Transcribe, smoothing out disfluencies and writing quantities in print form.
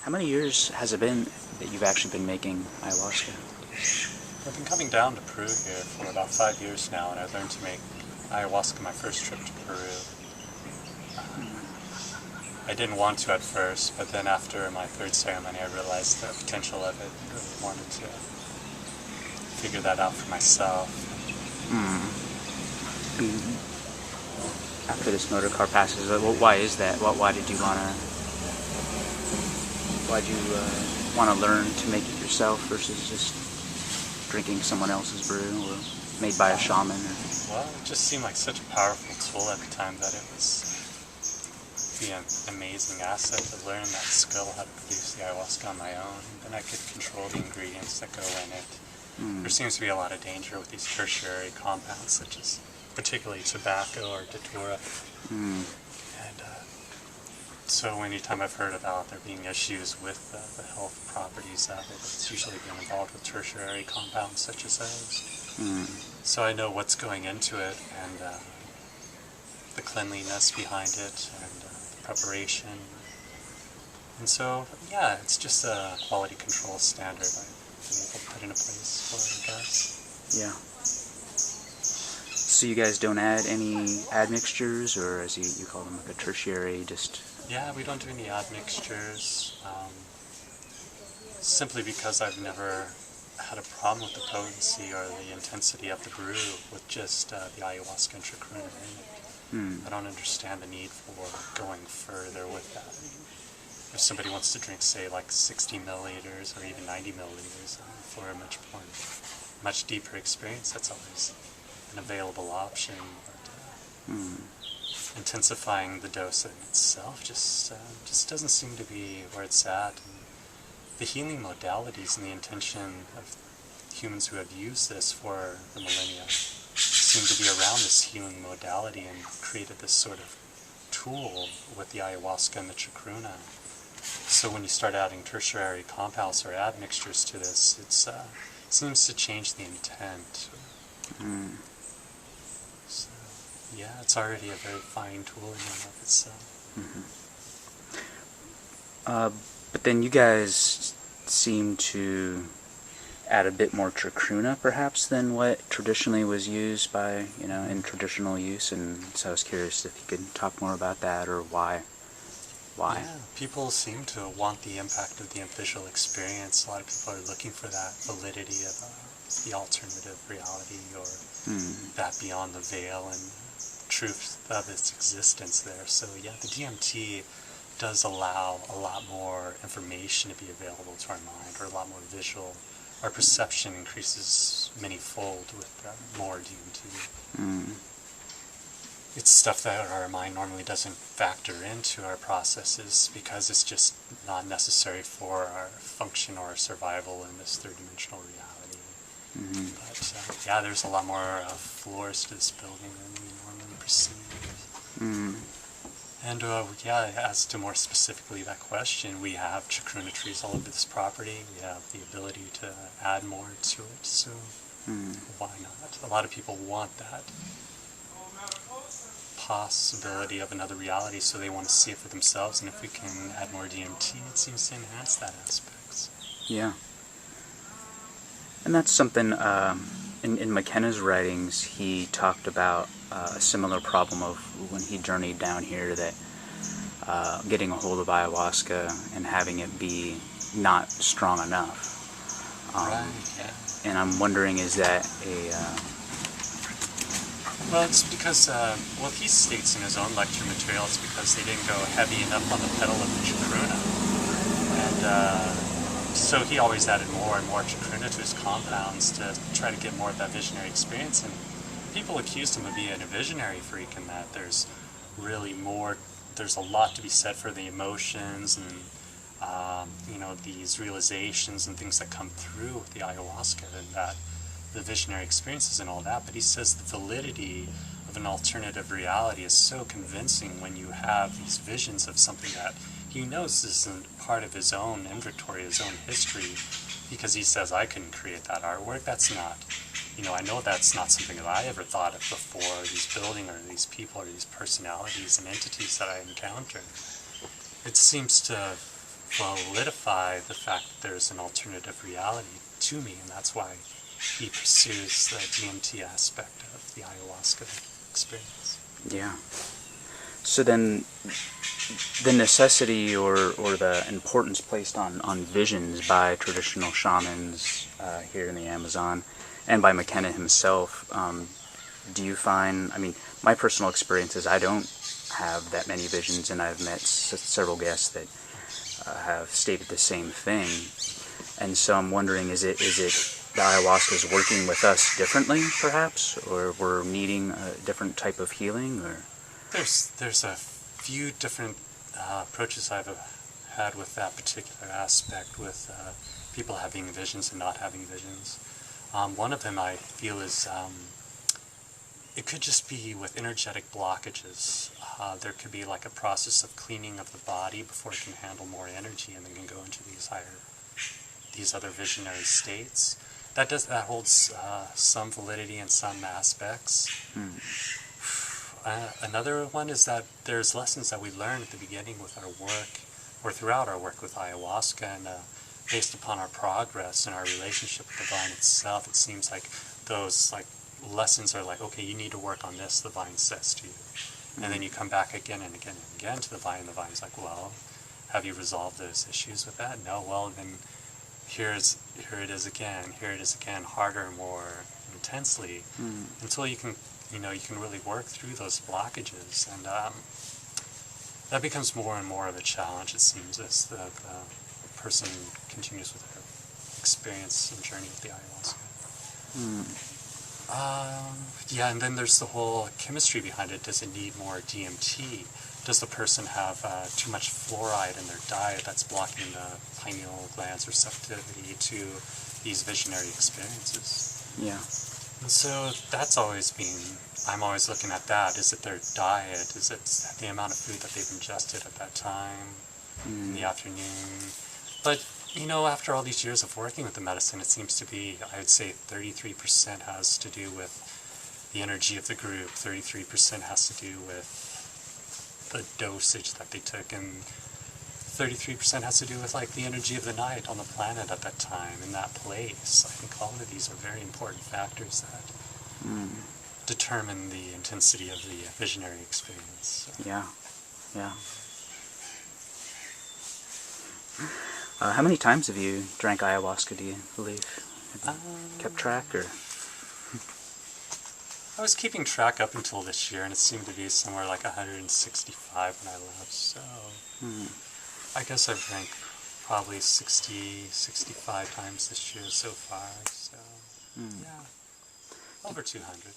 How many years has it been that you've actually been making ayahuasca? I've been coming down to Peru here for about 5 years now, and I learned to make ayahuasca my first trip to Peru. I didn't want to at first, but then after my third ceremony I realized the potential of it. I really wanted to figure that out for myself. After this motor car passes, why is that? Why did you want to learn to make it yourself versus just drinking someone else's brew or made by a shaman? Well, it just seemed like such a powerful tool at the time that it was an amazing asset to learn that skill, how to produce the ayahuasca on my own. And then I could control the ingredients that go in it. There seems to be a lot of danger with these tertiary compounds, such as particularly tobacco or datura. And so anytime I've heard about there being issues with the health properties of it, it's usually been involved with tertiary compounds such as those. So I know what's going into it, and the cleanliness behind it, and the preparation. And so, yeah, it's just a quality control standard I've been able to put into place for it, I guess. Yeah. So you guys don't add any admixtures, or as you call them, like a tertiary, just... Yeah, we don't do any admixtures, simply because I've never had a problem with the potency or the intensity of the brew with just the ayahuasca and chacruna in it. I don't understand the need for going further with that. If somebody wants to drink, say, like 60 milliliters or even 90 milliliters for a much deeper experience, that's always an available option. But, intensifying the dose in itself just doesn't seem to be where it's at. And the healing modalities and the intention of humans who have used this for the millennia seem to be around this healing modality and created this sort of tool with the ayahuasca and the chacruna. So when you start adding tertiary compounds or admixtures to this, it seems to change the intent. So, yeah, it's already a very fine tool in and of itself. But then you guys seem to add a bit more chacruna, perhaps, than what traditionally was used by, in traditional use, and so I was curious if you could talk more about that, or why. Yeah, people seem to want the impact of the visual experience. A lot of people are looking for that validity of the alternative reality, or that beyond the veil and truth of its existence there. So yeah, the DMT does allow a lot more information to be available to our mind, or a lot more visual. Our perception increases many-fold with more DMT. It's stuff that our mind normally doesn't factor into our processes because it's just not necessary for our function or our survival in this third-dimensional reality. But yeah, there's a lot more floors to this building than we normally perceive. And yeah, as to more specifically that question, we have chacruna trees all over this property. We have the ability to add more to it, so why not? A lot of people want that possibility of another reality, so they want to see it for themselves, and if we can add more DMT, it seems to enhance that aspect. Yeah. And that's something, in McKenna's writings, he talked about a similar problem of when he journeyed down here, that getting a hold of ayahuasca and having it be not strong enough. Right, yeah. And I'm wondering, is that Well, it's because, he states in his own lecture material, it's because they didn't go heavy enough on the pedal of the chacruna. And so he always added more and more chacruna to his compounds to try to get more of that visionary experience. And people accused him of being a visionary freak, and that there's really more, there's a lot to be said for the emotions and, these realizations and things that come through with the ayahuasca, and that the visionary experiences and all that. But he says the validity of an alternative reality is so convincing when you have these visions of something that he knows isn't part of his own inventory, his own history, because he says, I couldn't create that artwork. That's not, I know that's not something that I ever thought of before, these buildings or these people or these personalities and entities that I encounter. It seems to solidify the fact that there's an alternative reality to me, and that's why he pursues the DMT aspect of the ayahuasca experience. Yeah. So then, the necessity or the importance placed on visions by traditional shamans here in the Amazon, and by McKenna himself, do you find, I mean, my personal experience is I don't have that many visions, and I've met several guests that have stated the same thing, and so I'm wondering, is it the ayahuasca is working with us differently, perhaps, or we're needing a different type of healing, or? There's a few different approaches I've had with that particular aspect, with people having visions and not having visions. One of them I feel is it could just be with energetic blockages. There could be like a process of cleaning of the body before it can handle more energy, and then can go into these other visionary states. That holds some validity in some aspects. Another one is that there's lessons that we learn at the beginning with our work, or throughout our work with ayahuasca, and based upon our progress and our relationship with the divine itself, it seems like those lessons are like, okay, you need to work on this, the divine says to you. And then you come back again and again and again to the divine, and the divine's like, well, have you resolved those issues with that? No, well, then here it is again, harder and more intensely, until you can really work through those blockages, and that becomes more and more of a challenge, it seems, as the person continues with their experience and journey with the ayahuasca. Yeah, and then there's the whole chemistry behind it. Does it need more DMT? Does the person have too much fluoride in their diet that's blocking the pineal gland's receptivity to these visionary experiences? Yeah. And so that's always been, I'm always looking at that. Is it their diet? Is it the amount of food that they've ingested at that time in the afternoon? But, after all these years of working with the medicine, it seems to be, I would say 33% has to do with the energy of the group, 33% has to do with the dosage that they took, and 33% has to do with the energy of the night on the planet at that time, in that place. I think all of these are very important factors that determine the intensity of the visionary experience. So. Yeah. How many times have you drank ayahuasca, do you believe? Have you kept track, or? I was keeping track up until this year, and it seemed to be somewhere like 165 when I left, so I guess I've drank probably 65 times this year so far, so yeah, over 200.